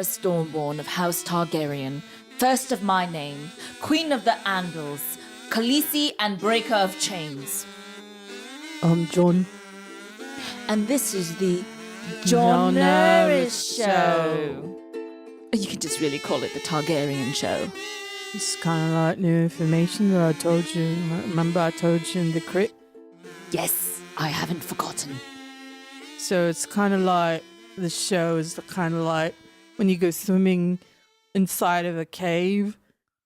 Rhaenyra Stormborn of House Targaryen, first of my name, Queen of the Andals, Khaleesi and Breaker of Chains. Jon. And this is the Jon Show. You can just really call it the Targaryen Show. It's kind of like new information that I told you. Remember I told you in the crypt? Yes, I haven't forgotten. So it's kind of like, the show is kind of like when you go swimming inside of a cave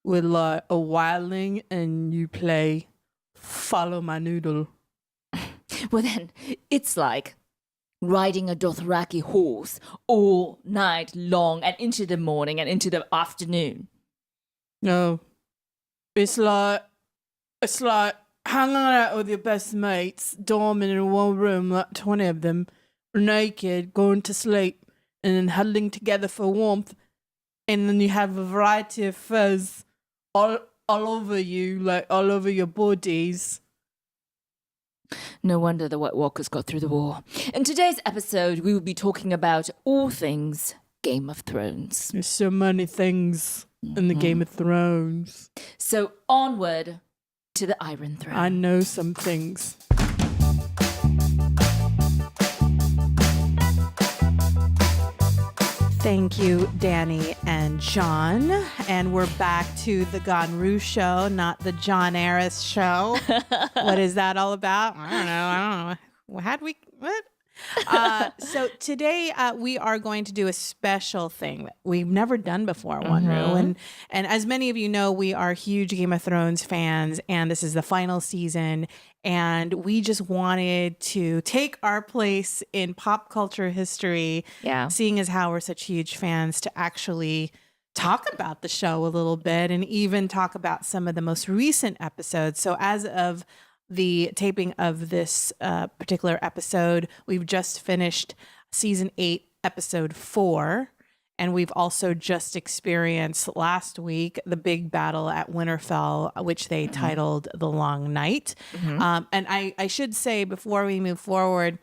with like a wildling and you play Follow My Noodle. Well then, it's like riding a Dothraki horse all night long and into the morning and into the afternoon. No, it's like hanging out with your best mates, dorming in one room, like 20 of them, naked, going to sleep, and then huddling together for warmth, and then you have a variety of furs all over you, like all over your bodies. No wonder the White Walkers got through the war. In today's episode, we will be talking about all things Game of Thrones. There's so many things in the Game of Thrones. So onward to the Iron Throne. I know some things. Thank you, Dany and Jon. And we're back to the Ganru show, not the Jon Aris show. What is that all about? I don't know. What? So today we are going to do a special thing that we've never done before, Wanru. And as many of you know, we are huge Game of Thrones fans, and this is the final season. And we just wanted to take our place in pop culture history, seeing as how we're such huge fans, to actually talk about the show a little bit and even talk about some of the most recent episodes. So as of the taping of this particular episode, we've just finished season 8, episode 4. And we've also just experienced last week the big battle at Winterfell, which they titled The Long Night. And I should say before we move forward,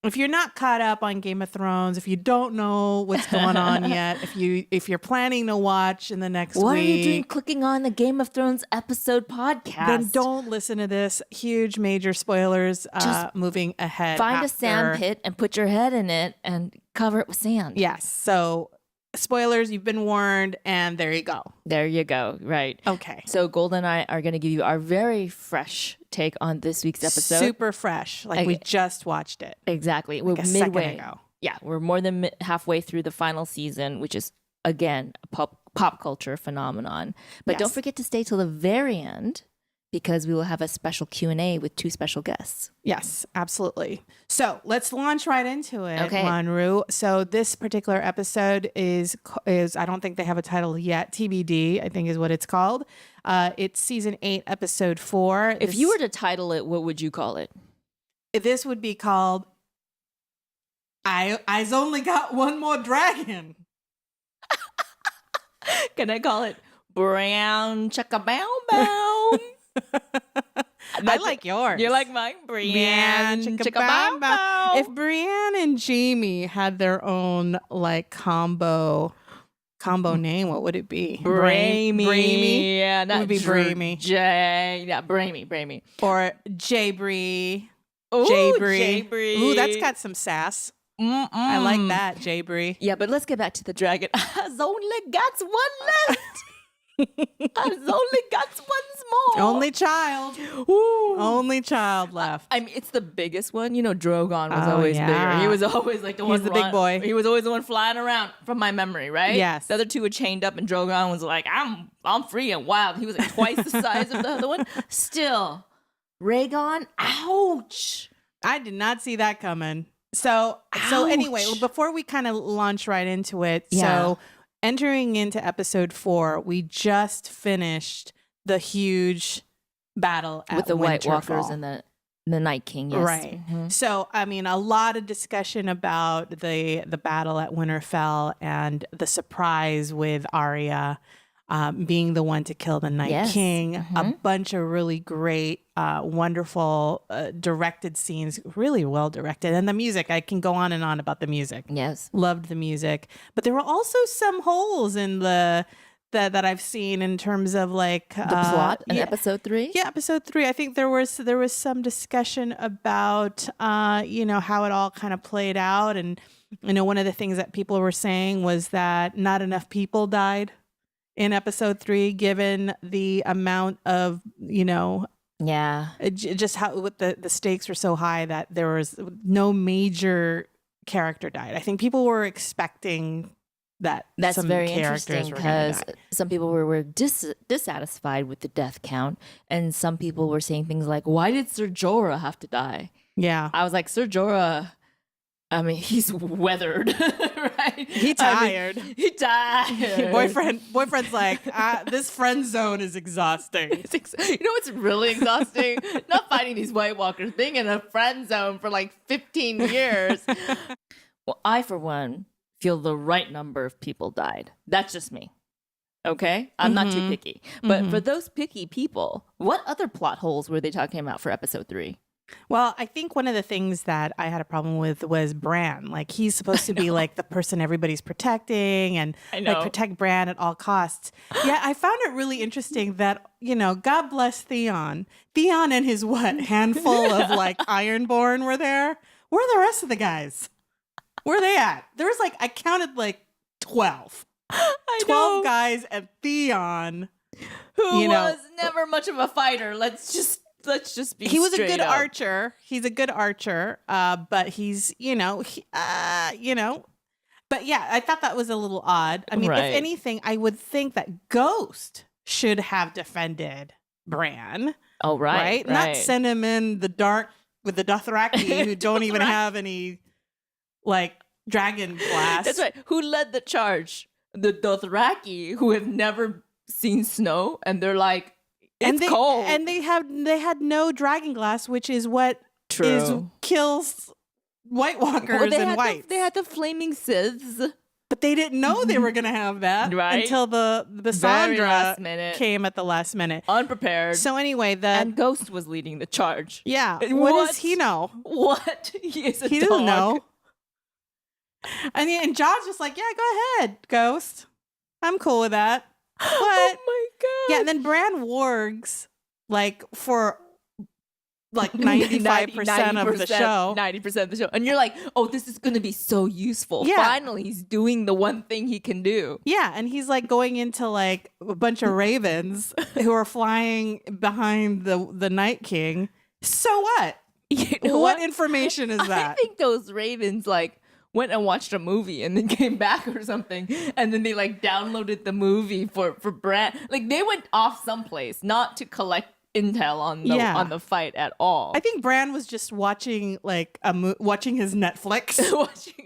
if you're not caught up on Game of Thrones, if you don't know what's going on yet, if you're planning to watch in the next week, what are you doing clicking on the Game of Thrones episode podcast? Then don't listen to this. Huge major spoilers moving ahead. Find a sand pit and put your head in it and cover it with sand. Yes. So spoilers, you've been warned, and there you go. There you go. Right. Okay. So Golda and I are going to give you our very fresh take on this week's episode. Super fresh. Like we just watched it. Exactly. Like we're midway. Second ago. Yeah. We're more than halfway through the final season, which is, again, a pop culture phenomenon. But don't forget to stay till the very end, because we will have a special Q&A with 2 special guests. Yes, absolutely. So let's launch right into it, okay. Wanru. So this particular episode is I don't think they have a title yet. TBD, I think is what it's called. It's season 8, episode 4. If you were to title it, what would you call it? This would be called I's Only Got One More Dragon. Can I call it Brown Chicka Bow Bow? I like yours. You like mine? Brienne Chicka Bow Bow. If Brienne and Jaime had their own like combo name, what would it be? Bramey. Yeah, that would be Bramey. Bramey. Or J-Bree. J-Bree. Ooh, that's got some sass. I like that, J-Bree. Yeah, but let's get back to the dragon. I've only got one left. I've only got one small. Only child. Ooh. Only child left. I mean, it's the biggest one. You know, Drogon was always bigger. He was always like the one. He's the big boy. He was always the one flying around, from my memory, right? Yes. The other 2 were chained up, and Drogon was like, I'm free and wild. He was like twice the size of the other one. Still, Rhaegon, ouch. I did not see that coming. So anyway, before we kind of launch right into it, so entering into episode 4, we just finished the huge battle at with the White Winterfell. Walkers and the Night King, yes. Right. So, I mean, a lot of discussion about the battle at Winterfell and the surprise with Arya. being the one to kill the Night Yes. King. A bunch of really great, wonderful directed scenes, really well directed. And the music, I can go on and on about the music. Yes. Loved the music. But there were also some holes in the that I've seen in terms of like The plot in episode 3? Yeah, episode 3. I think there was some discussion about how it all kind of played out, and one of the things that people were saying was that not enough people died in episode 3, given the amount of Yeah. just how with the stakes were so high that there was no major character died. I think people were expecting that That's some very characters interesting were gonna because die. some people were dissatisfied with the death count, and some people were saying things like, "Why did Ser Jorah have to die?" Yeah. I was like, Ser Jorah, I mean, he's weathered, right? He tired. He died. Boyfriend's like, this friend zone is exhausting. You know what's really exhausting? Not fighting these White Walkers, being in a friend zone for like 15 years. Well, I, for one, feel the right number of people died. That's just me. Okay? I'm not too picky. But for those picky people, what other plot holes were they talking about for episode 3? Well, I think one of the things that I had a problem with was Bran. Like, he's supposed to be like the person everybody's protecting and like protect Bran at all costs. Yeah, I found it really interesting that, God bless Theon. Theon and his handful of like Ironborn were there. Where are the rest of the guys? Where are they at? There was like, I counted like 12. 12 guys and Theon. Who was never much of a fighter. Let's just be he was a straight good up. archer. He's a good archer. But he's, but yeah, I thought that was a little odd. I mean, Right. if anything, I would think that Ghost should have defended Bran. Oh, right. Not send him in the dark with the Dothraki who don't even have any like dragon glass. That's right. Who led the charge? The Dothraki, who have never seen snow, and they're like, it's cold. And they had no dragon glass, which is what kills White Walkers and whites. They had the flaming scythes. But they didn't know they were going to have that until the Very Sandra last minute. came at the last minute. Unprepared. So anyway, and Ghost was leading the charge. Yeah. What does he know? What? He is a He dog. doesn't know. And John's just like, yeah, go ahead, Ghost. I'm cool with that. But, oh my god. yeah, and then Bran wargs like for like 95% of the show. 90% of the show. And you're like, oh, this is going to be so useful. Yeah. Finally, he's doing the one thing he can do. Yeah, and he's like going into like a bunch of ravens who are flying behind the Night King. So what? What information is that? I think those ravens like went and watched a movie and then came back or something, and then they like downloaded the movie for Bran. Like they went off someplace, not to collect intel on the fight at all. I think Bran was just watching like watching his Netflix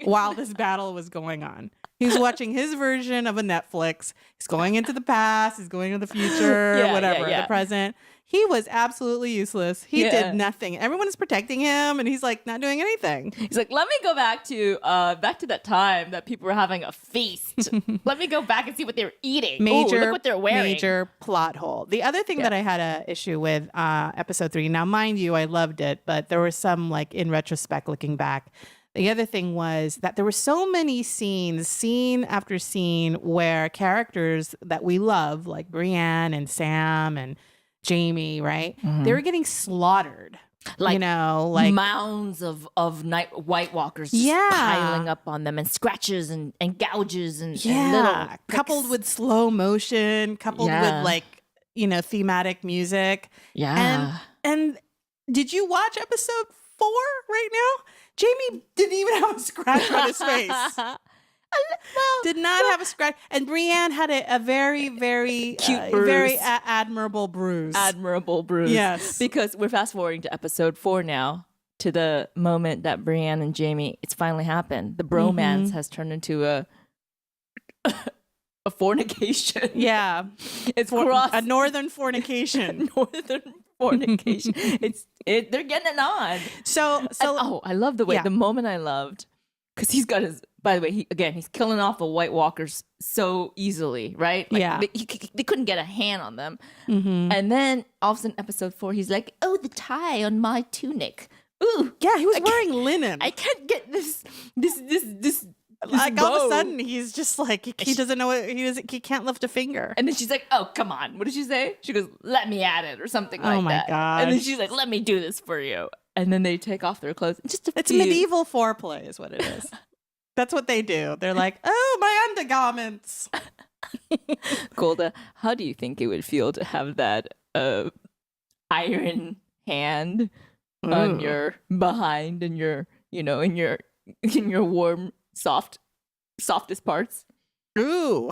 while this battle was going on. He's watching his version of a Netflix. He's going into the past. He's going into the future. The present. He was absolutely useless. He did nothing. Everyone is protecting him, and he's like not doing anything. He's like, let me go back to that time that people were having a feast. Let me go back and see what they were eating. Look what they're wearing. Major plot hole. The other thing that I had an issue with episode 3. Now, mind you, I loved it, but there was some like in retrospect, looking back. The other thing was that there were so many scenes, scene after scene, where characters that we love, like Brienne and Sam and Jaime, right? Mm-hmm. They were getting slaughtered. Like mounds of White Walkers piling up on them, and scratches and gouges and little coupled with slow motion, coupled with like, thematic music. Yeah. And did you watch episode 4 right now? Jaime didn't even have a scratch on his face. Did not have a scratch. And Brienne had a very, very cute bruise. Very admirable bruise. Admirable bruise. Yes. Because we're fast forwarding to episode 4 now, to the moment that Brienne and Jaime, it's finally happened. The bromance has turned into a fornication. Yeah. It's a northern fornication. Northern fornication. They're getting it on. So I love the way, the moment I loved, because he's got his by the way, he's killing off the White Walkers so easily, right? Like, Yeah. They couldn't get a hand on them. Mm-hmm. And then all of a sudden, episode 4, he's like, "Oh, the tie on my tunic. Ooh, Yeah, he was wearing linen. I can't get this Like bow." all of a sudden, he's just like he doesn't know what he can't lift a finger. And then she's like, "Oh, come on. What did she say?" She goes, "Let me at it," or something like Oh my that. gosh. And then she's like, "Let me do this for you." And then they take off their clothes. It's medieval foreplay, is what it is. That's what they do. They're like, "Oh, my undergarments." Golda, how do you think it would feel to have that iron hand on your behind and your, in your warm, softest parts? Ooh.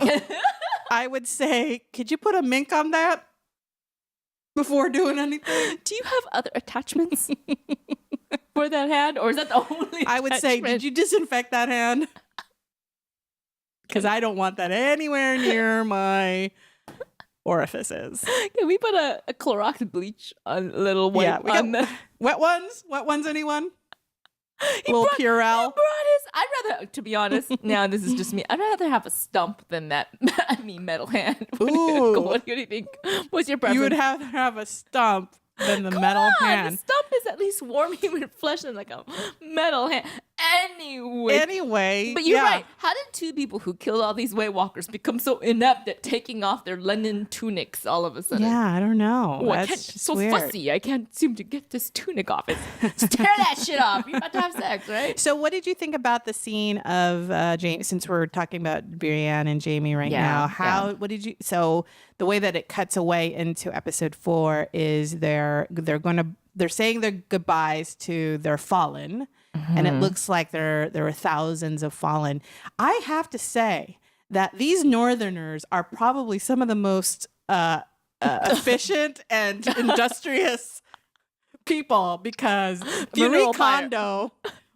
I would say, could you put a mink on that before doing anything? Do you have other attachments for that hand, or is that the only I would say, attachment? did you disinfect that hand? Because I don't want that anywhere near my orifices. Can we put a Clorox bleach on little white? Yeah, we on got wet ones. Wet ones, anyone? Little He Purell. brought his. I'd rather, to be honest, now this is just me. I'd rather have a stump than that. Metal hand. Ooh. What do you think? What's your preference? You would have a stump than the metal on, hand. The stump is at least warm human flesh than like a metal hand. Anyway, but you're right. How did two people who killed all these White Walkers become so inept at taking off their linen tunics all of a sudden? Yeah, I don't know. Oh, That's so weird. fussy. I can't seem to get this tunic off. Just tear that shit off. You're about to have sex, right? So, what did you think about the scene of Jaime? Since we're talking about Brienne and Jaime right now, what did you? So, the way that it cuts away into episode 4 is they're saying their goodbyes to their fallen. And it looks like there were thousands of fallen. I have to say that these Northerners are probably some of the most efficient and industrious people, because Marie Kondo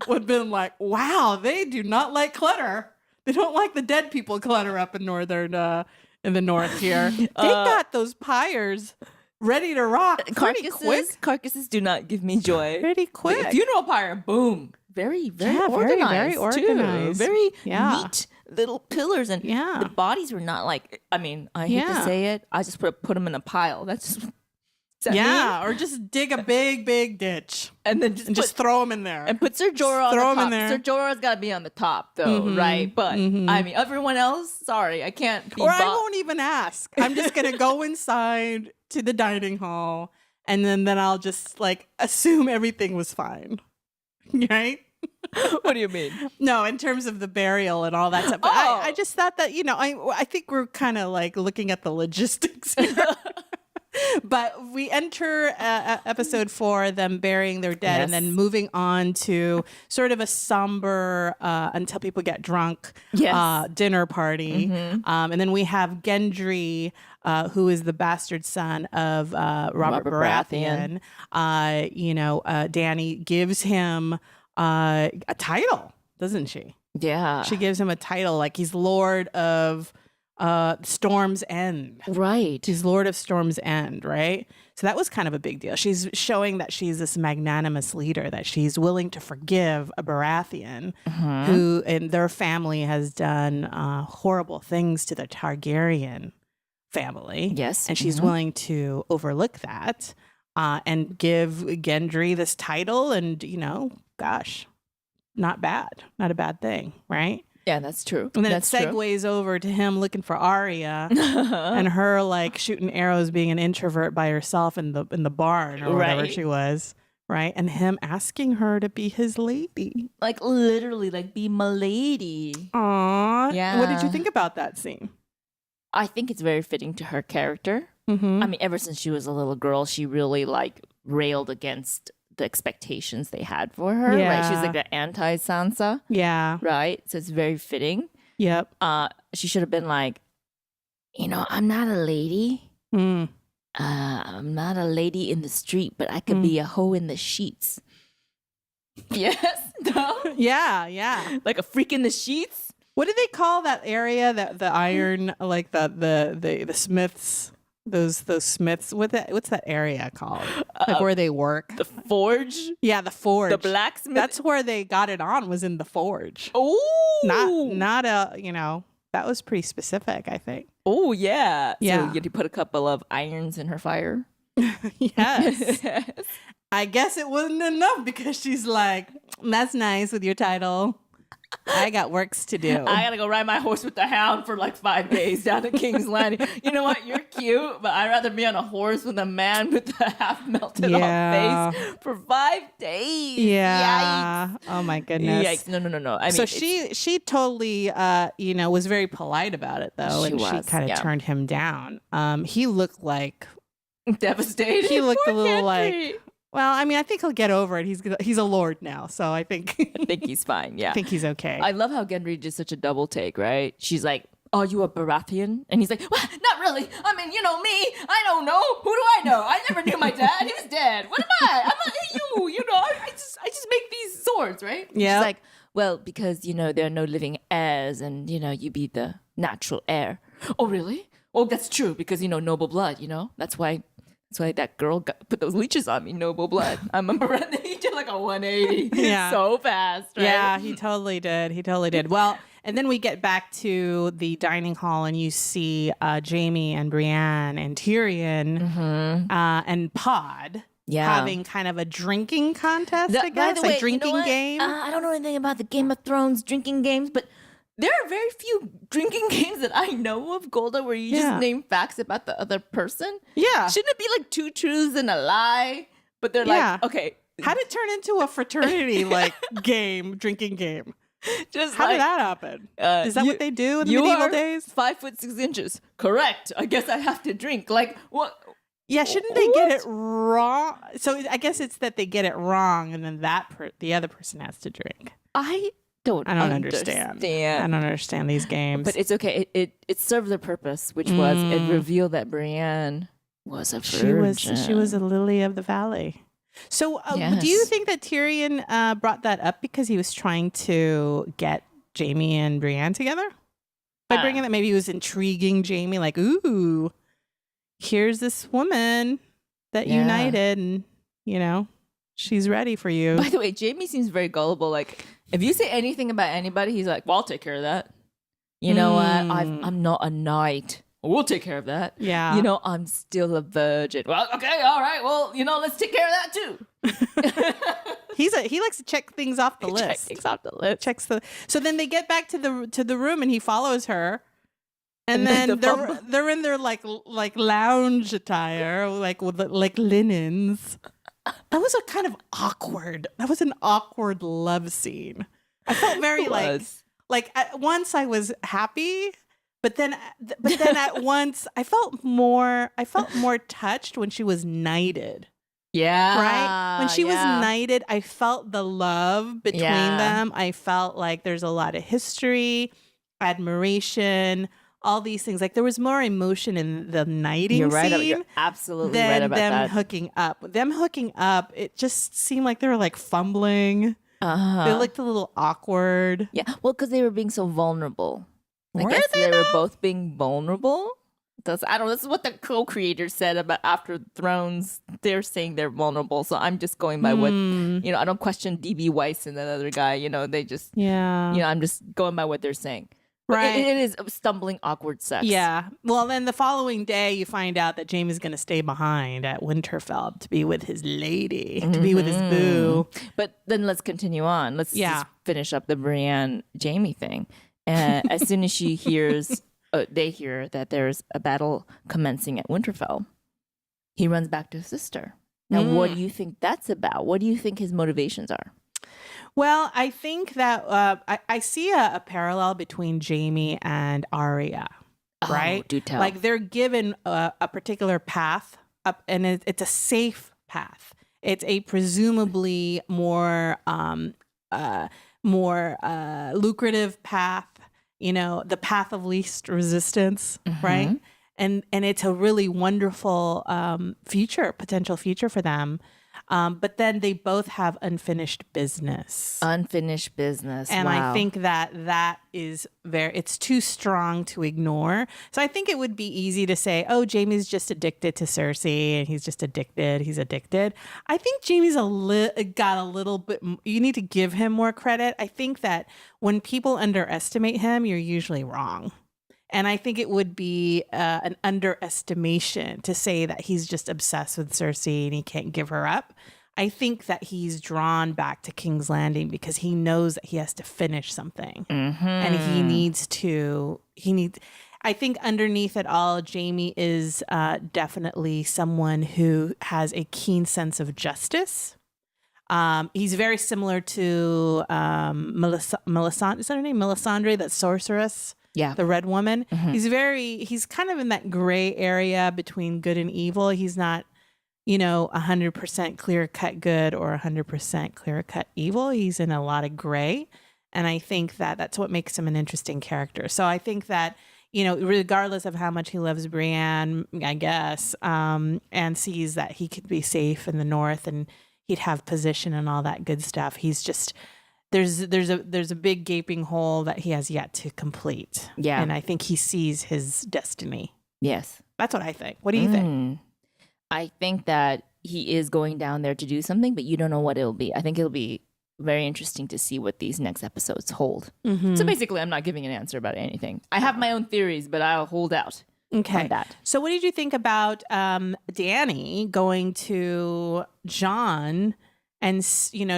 would have been like, wow, they do not like clutter. They don't like the dead people clutter up in in the north here. They got those pyres ready to rock pretty quick. Carcasses do not give me joy. Pretty quick. The funeral pyre, boom. Very, very Yeah, organized. very organized. Too. Very neat little pillars. And Yeah. the bodies were not like, I hate to say it, I just put them in a pile. That's just, or just dig a big ditch and then just throw them in there. and put Sir Jorah on Throw the 'em top. in there. Sir Jorah's got to be on the top, though, right? But everyone else, sorry, I can't be. Or I won't even ask. I'm just gonna go inside to the dining hall, and then I'll just like assume everything was fine, right? What do you mean? No, in terms of the burial and all that stuff. But I just thought that, I think we're kind of like looking at the logistics here. But we enter episode 4, them burying their dead, and then moving on to sort of a somber, until people get drunk, dinner party. And then we have Gendry, who is the bastard son of Robert Baratheon. Dany gives him a title, doesn't she? Yeah. She gives him a title, like he's Lord of Storm's End. Right. He's Lord of Storm's End, right? So that was kind of a big deal. She's showing that she's this magnanimous leader, that she's willing to forgive a Baratheon who and their family has done horrible things to the Targaryen family. Yes. And she's willing to overlook that and give Gendry this title, and, gosh, not bad. Not a bad thing, right? Yeah, that's true. And then that's it segues over to him looking for Arya and her like shooting arrows, being an introvert by herself in the barn or whatever she was, right? And him asking her to be his lady. Like literally, like be my lady. Aww. Yeah. What did you think about that scene? I think it's very fitting to her character. Ever since she was a little girl, she really like railed against the expectations they had for her. Yeah. Right? She's like the anti-Sansa. Yeah. Right? So it's very fitting. Yep. She should have been like, I'm not a lady. I'm not a lady in the street, but I could be a hoe in the sheets. Yes? No? Yeah. Like a freak in the sheets? What do they call that area, that the iron, like the smiths? Those smiths. What's that area called? Like where they work? The forge? Yeah, the forge. The blacksmith? That's where they got it on, was in the forge. Oh! Not that was pretty specific, I think. Oh, yeah. Yeah. So you put a couple of irons in her fire? Yes. I guess it wasn't enough because she's like, that's nice with your title. I got works to do. I gotta go ride my horse with the hound for like 5 days down to King's Landing. You know what? You're cute, but I'd rather be on a horse with a man with a half melted off face for 5 days. Yeah. Yikes. Oh my goodness. Yikes. No. I mean, so she totally, was very polite about it though, and she kind of turned him down. He looked like devastated. He looked a little like. Well, I mean, I think he'll get over it. He's a lord now, so I think he's fine. Yeah, I think he's okay. I love how Gendry did such a double take. Right? She's like, "Are you a Baratheon?" And he's like, well, "Not really. I mean, me. I don't know. Who do I know? I never knew my dad. He was dead. What am I? I'm not you. I just make these swords, right?" Yeah. She's like, "Well, because there are no living heirs, and you be the natural heir." Oh, really? Oh, that's true because noble blood. That's why that girl put those leeches on me, noble blood. I remember he did like a 180 so fast, right? Yeah, he totally did. Well, and then we get back to the dining hall and you see Jaime and Brienne and Tyrion and Pod having kind of a drinking contest, I guess, like drinking game. I don't know anything about the Game of Thrones drinking games, but there are very few drinking games that I know of, Golda, where you just name facts about the other person. Yeah. Shouldn't it be like 2 truths and a lie? But they're like, okay. How did it turn into a fraternity drinking game? How did that happen? Is that what they do in the medieval days? 5 foot 6 inches. Correct. I guess I have to drink. Like, what? Yeah, shouldn't they get it wrong? So I guess it's that they get it wrong and then the other person has to drink. I don't understand. I don't understand these games. But it's okay. It served their purpose, which was it revealed that Brienne was a virgin. She was a lily of the valley. So do you think that Tyrion brought that up because he was trying to get Jaime and Brienne together? By bringing that, maybe he was intriguing Jaime, like, ooh, here's this woman that united and, she's ready for you. By the way, Jaime seems very gullible. Like, if you say anything about anybody, he's like, well, I'll take care of that. You know what? I'm not a knight. We'll take care of that. Yeah. I'm still a virgin. Well, okay, all right. Well, let's take care of that too. He likes to check things off the list. Check things off the list. So then they get back to the room and he follows her. And then they're in their like lounge attire, with linens. That was an awkward love scene. I felt very like at once I was happy, but then at once I felt more touched when she was knighted. Yeah. Right? When she was knighted, I felt the love between them. I felt like there's a lot of history, admiration, all these things. Like there was more emotion in the knighting scene. You're absolutely right about them that. Them hooking up, it just seemed like they were like fumbling. They looked a little awkward. Yeah, well, because they were being so vulnerable. Were I guess they were both being vulnerable. This is what the co-creators said about After Thrones. They're saying they're vulnerable, so I'm just going by what I don't question DB Weiss and that other guy. They just I'm just going by what they're saying. Right. It is stumbling, awkward sex. Yeah. Well, then the following day, you find out that Jaime is going to stay behind at Winterfell to be with his lady, to be with his boo. But then let's continue on. Let's just finish up the Brienne Jaime thing. As soon as she hears, they hear that there's a battle commencing at Winterfell, he runs back to his sister. Now, what do you think that's about? What do you think his motivations are? Well, I think that I see a parallel between Jaime and Arya, right? Do tell. Like they're given a particular path up, and it's a safe path. It's a presumably more lucrative path. The path of least resistance, right? And it's a really wonderful potential future for them. But then they both have unfinished business. Unfinished business. And wow. I think that is it's too strong to ignore. So I think it would be easy to say, oh, Jaime's just addicted to Cersei and he's just addicted. He's addicted. I think Jaime's got a little bit, you need to give him more credit. I think that when people underestimate him, you're usually wrong. And I think it would be an underestimation to say that he's just obsessed with Cersei and he can't give her up. I think that he's drawn back to King's Landing because he knows that he has to finish something. Mm-hmm. And I think underneath it all, Jaime is definitely someone who has a keen sense of justice. He's very similar to Melisandre, is that her name? Melisandre, that sorceress. Yeah. The red woman. Mm-hmm. He's kind of in that gray area between good and evil. He's not, 100% clear cut good or 100% clear cut evil. He's in a lot of gray. And I think that that's what makes him an interesting character. So I think that, regardless of how much he loves Brienne, I guess, and sees that he could be safe in the north and he'd have position and all that good stuff. He's just, there's a big gaping hole that he has yet to complete. Yeah. And I think he sees his destiny. Yes. That's what I think. What do you think? I think that he is going down there to do something, but you don't know what it'll be. I think it'll be very interesting to see what these next episodes hold. Mm-hmm. So basically, I'm not giving an answer about anything. I have my own theories, but I'll hold out on that. So what did you think about Dany going to Jon and,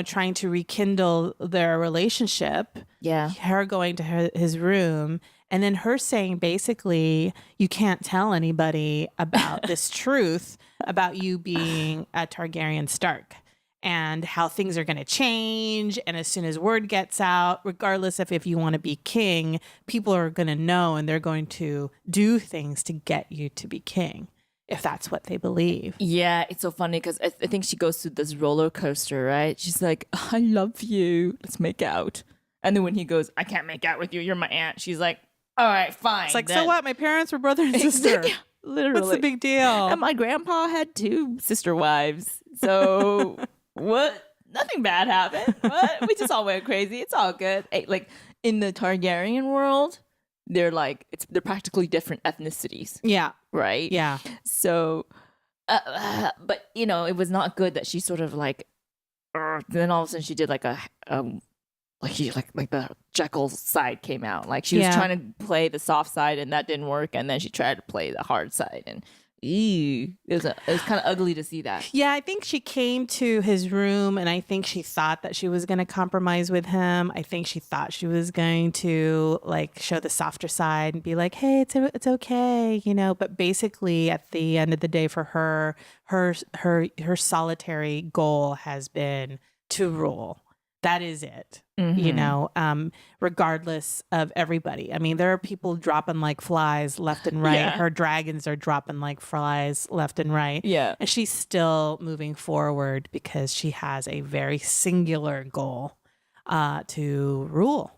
trying to rekindle their relationship? Yeah. Her going to his room. And then her saying, basically, you can't tell anybody about this truth about you being a Targaryen Stark and how things are going to change. And as soon as word gets out, regardless of if you want to be king, people are going to know and they're going to do things to get you to be king, if that's what they believe. Yeah, it's so funny because I think she goes through this roller coaster, right? She's like, I love you. Let's make out. And then when he goes, I can't make out with you. You're my aunt. She's like, all right, fine. It's like, then. So what? My parents were brother and sister. Literally. What's the big deal? And my grandpa had 2 sister wives. So what? Nothing bad happened. What? We just all went crazy. It's all good. Like in the Targaryen world, they're practically different ethnicities. Yeah. Right? Yeah. So, but it was not good that she sort of like, then all of a sudden she did like like the Jekyll side came out. Like she was trying to play the soft side and that didn't work. And then she tried to play the hard side and it was kind of ugly to see that. Yeah, I think she came to his room and I think she thought that she was going to compromise with him. I think she thought she was going to like show the softer side and be like, hey, it's okay, but basically at the end of the day for her solitary goal has been to rule. That is it, regardless of everybody. I mean, there are people dropping like flies left and right. Yeah. Her dragons are dropping like flies left and right. Yeah. And she's still moving forward because she has a very singular goal to rule.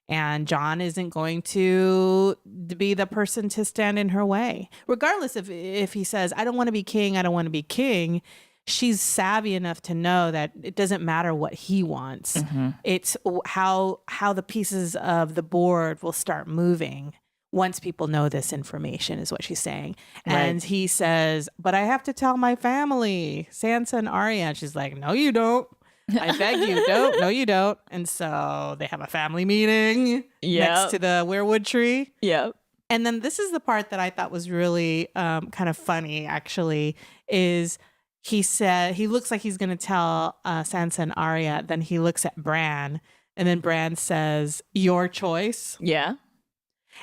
And Jon isn't going to be the person to stand in her way. Regardless of if he says, I don't want to be king, I don't want to be king. She's savvy enough to know that it doesn't matter what he wants. Mm-hmm. It's how the pieces of the board will start moving once people know this information is what she's saying. Right. And he says, but I have to tell my family, Sansa and Arya. And she's like, no, you don't. I beg you, don't. No, you don't. And so they have a family meeting next to the weirwood tree. Yep. And then this is the part that I thought was really kind of funny, actually, is he said, he looks like he's going to tell Sansa and Arya. Then he looks at Bran and then Bran says, your choice. Yeah.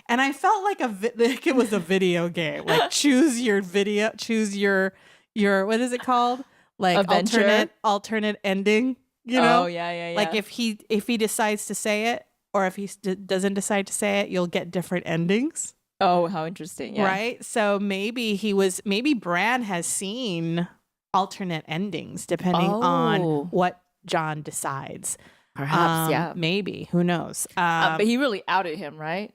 And I felt like like it was a video game. Like choose your what is it called? Like alternate ending, Oh, yeah. Like if he decides to say it or if he doesn't decide to say it, you'll get different endings. Oh, how interesting. Yeah. Right? So maybe Bran has seen alternate endings depending on what Jon decides. Perhaps, yeah. Maybe. Who knows? But he really outed him, right?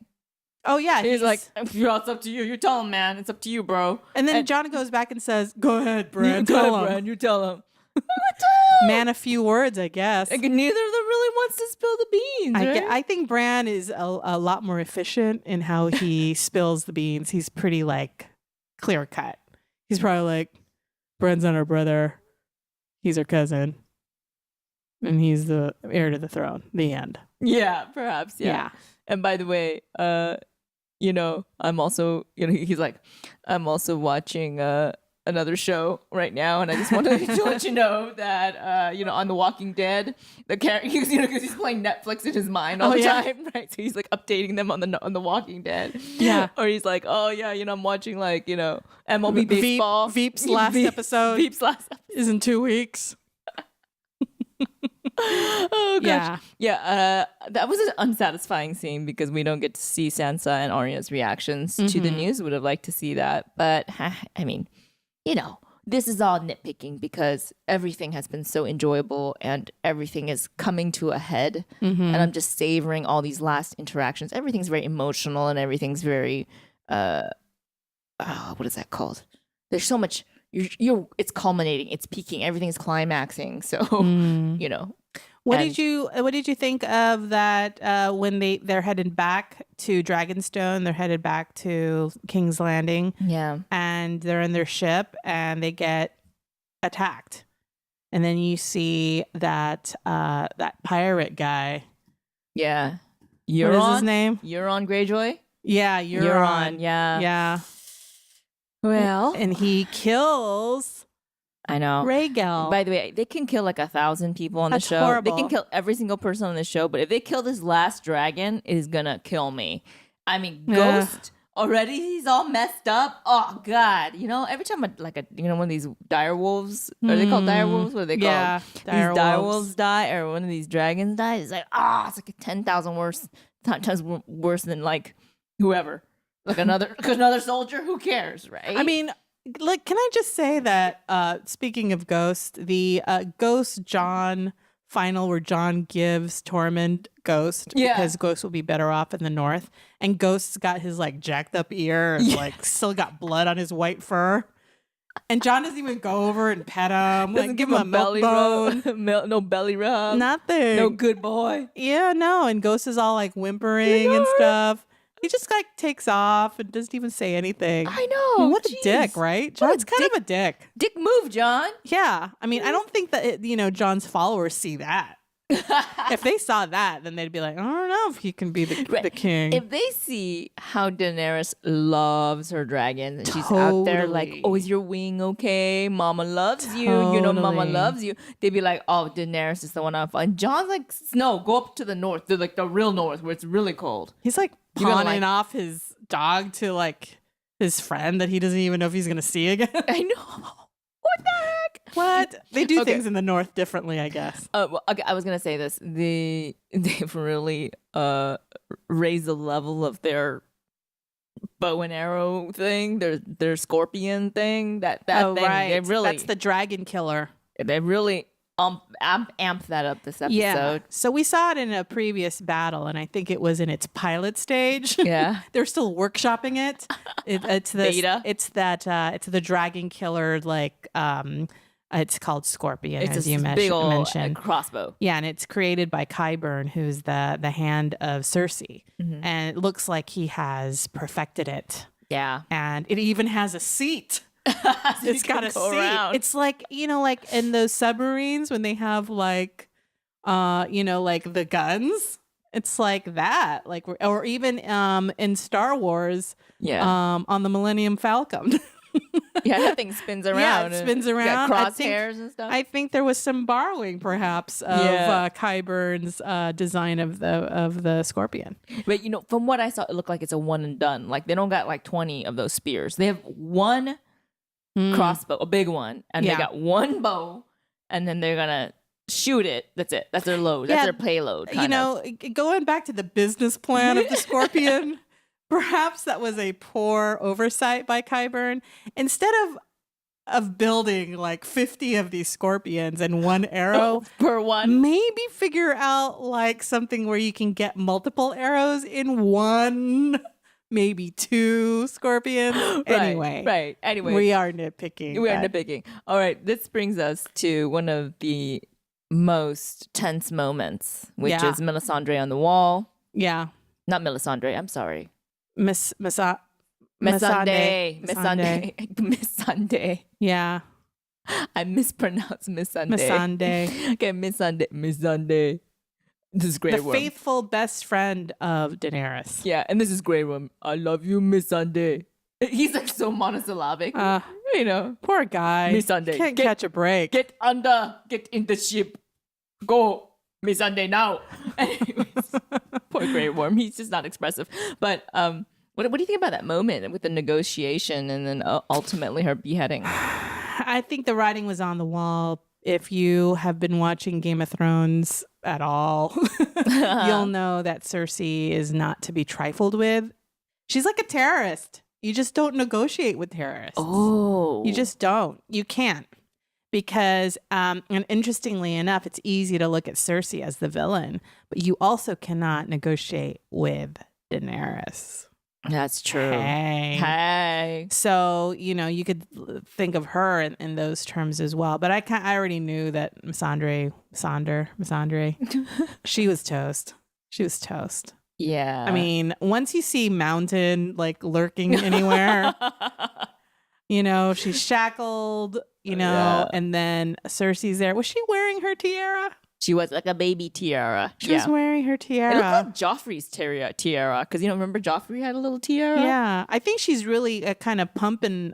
Oh, yeah. He's like, it's up to you. You tell him, man. It's up to you, bro. And then Jon goes back and says, go ahead, Bran. Go ahead, Bran. You tell him. Man, a few words, I guess. Like, neither of them really wants to spill the beans, right? I think Bran is a lot more efficient in how he spills the beans. He's pretty like clear cut. He's probably like, Bran's not our brother. He's our cousin. And he's the heir to the throne. The end. Yeah, perhaps. Yeah. And by the way, I'm also, he's like, I'm also watching another show right now, and I just wanted to let you know that on The Walking Dead, the character, because he's playing Netflix in his mind all the time, right? So he's like updating them on the Walking Dead. Yeah. Or he's like, oh yeah, I'm watching like MLB baseball. Veep's last episode. Veep's last episode is in 2 weeks. Oh gosh. Yeah. That was an unsatisfying scene because we don't get to see Sansa and Arya's reactions to the news. Would have liked to see that, but I mean, this is all nitpicking because everything has been so enjoyable and everything is coming to a head, and I'm just savoring all these last interactions. Everything's very emotional and everything's very what is that called? There's so much. It's culminating, it's peaking, everything's climaxing. So What did you think of that when they're headed back to Dragonstone? They're headed back to King's Landing. Yeah, and they're in their ship and they get attacked, and then you see that that pirate guy. Yeah, what is his name? Euron Greyjoy. Yeah, Euron. Yeah. Well, and he kills. I know. Rhaegal. By the way, they can kill like 1,000 people on the show. Horrible. They can kill every single person on the show, but if they kill this last dragon, it is gonna kill me. I mean, Ghost already, he's all messed up. Oh God, every time one of these dire wolves, are they called dire wolves? What are they called? Yeah, dire wolves die, or one of these dragons die. It's like it's like 10,000 times worse than like whoever, like another soldier. Who cares, right? I mean, like, can I just say that speaking of Ghost, the Ghost Jon final where Jon gives Tormund Ghost because Ghost will be better off in the north, and Ghost's got his like jacked up ear and like still got blood on his white fur, and Jon doesn't even go over and pet him, doesn't give him a belly rub. No belly rub, nothing, no good boy. Yeah, no, and Ghost is all like whimpering and stuff. He just like takes off and doesn't even say anything. I know. What a dick, right? Jon's kind of a dick. Dick move, Jon. Yeah. I mean, I don't think that, Jon's followers see that. If they saw that, then they'd be like, I don't know if he can be the king. If they see how Daenerys loves her dragons and she's out there like, oh, is your wing okay? Mama loves you. Mama loves you. They'd be like, oh, Daenerys is the one I'm finding. Jon's like, no, go up to the north. They're like the real north where it's really cold. He's like pawning off his dog to like his friend that he doesn't even know if he's going to see again. I know. What the heck? What? They do things in the north differently, I guess. Well, okay, I was gonna say this. They've really raised the level of their bow and arrow thing, their scorpion thing. That thing. Right. They really, that's the dragon killer. They really amped that up this episode. Yeah. So we saw it in a previous battle, and I think it was in its pilot stage. Yeah. They're still workshopping it. It's the beta. It's the dragon killer, like it's called Scorpion, as you mentioned. Crossbow. Yeah, and it's created by Qyburn, who's the hand of Cersei. Mm-hmm. And it looks like he has perfected it. Yeah. And it even has a seat. It's got a seat. Around. It's like, like in those submarines when they have like like the guns. It's like that, like, or even in Star Wars, on the Millennium Falcon. Yeah, that thing spins around. Yeah, it spins around. Crosshairs and stuff. I think there was some borrowing, perhaps, of Qyburn's design of the Scorpion. But from what I saw, it looked like it's a one and done. Like they don't got like 20 of those spears. They have one crossbow, a big one, and they got one bow, and then they're gonna shoot it. That's it. That's their load. That's their payload. Going back to the business plan of the Scorpion, perhaps that was a poor oversight by Qyburn. Instead of building like 50 of these scorpions and one arrow per one, maybe figure out like something where you can get multiple arrows in one maybe 2 scorpions. Right. Anyway, we are nitpicking. All right, this brings us to one of the most tense moments, which is Melisandre on the wall. Yeah. Not Melisandre, I'm sorry. Missandei. Yeah. I mispronounced Missandei. Missandei. Okay, Missandei. This is Grey The Worm. faithful best friend of Daenerys. Yeah, and this is Grey Worm. I love you, Missandei. He's like so monosyllabic. Poor guy. Missandei. Can't catch a break. Get in the ship. Go, Missandei now. Anyways, poor Grey Worm. He's just not expressive. But what do you think about that moment with the negotiation and then ultimately her beheading? I think the writing was on the wall. If you have been watching Game of Thrones at all, you'll know that Cersei is not to be trifled with. She's like a terrorist. You just don't negotiate with terrorists. Oh. You just don't. You can't. Because, and interestingly enough, it's easy to look at Cersei as the villain, but you also cannot negotiate with Daenerys. That's true. Hey. So, you could think of her in those terms as well. But I already knew that Missandei, she was toast. She was toast. Yeah. I mean, once you see Mountain like lurking anywhere, she's shackled, and then Cersei's there. Was she wearing her tiara? She was like a baby tiara. She was wearing her tiara. It looked like Joffrey's tiara. Because, remember Joffrey had a little tiara? Yeah. I think she's really kind of pumping,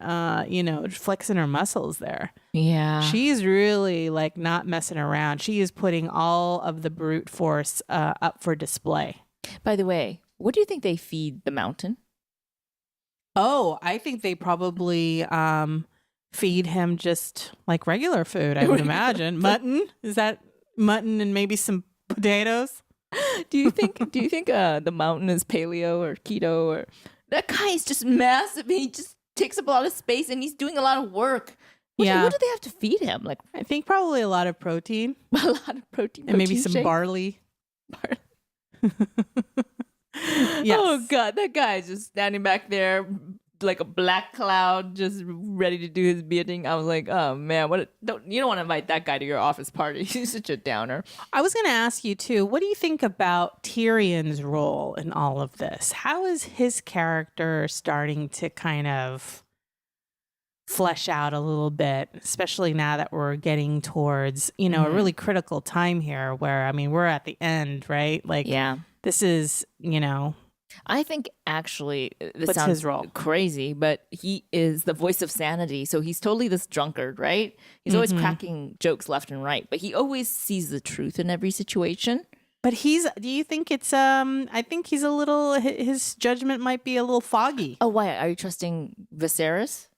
flexing her muscles there. Yeah. She's really like not messing around. She is putting all of the brute force up for display. By the way, what do you think they feed the Mountain? Oh, I think they probably feed him just like regular food, I would imagine. Mutton? Is that mutton and maybe some potatoes? Do you think the Mountain is paleo or keto or that guy is just massive? He just takes up a lot of space and he's doing a lot of work. What do they have to feed him? Like, I think probably a lot of protein. A lot of protein. And maybe some barley. Yes. Oh God, that guy is just standing back there like a black cloud, just ready to do his bidding. I was like, oh man, you don't want to invite that guy to your office party. He's such a downer. I was going to ask you too, what do you think about Tyrion's role in all of this? How is his character starting to kind of flesh out a little bit, especially now that we're getting towards, a really critical time here where, I mean, we're at the end, right? Like, this is, I think actually this What's sounds his role? Crazy, but he is the voice of sanity. So he's totally this drunkard, right? He's always cracking jokes left and right, but he always sees the truth in every situation. But do you think it's, I think he's a little, his judgment might be a little foggy. Oh, why? Are you trusting Viserys?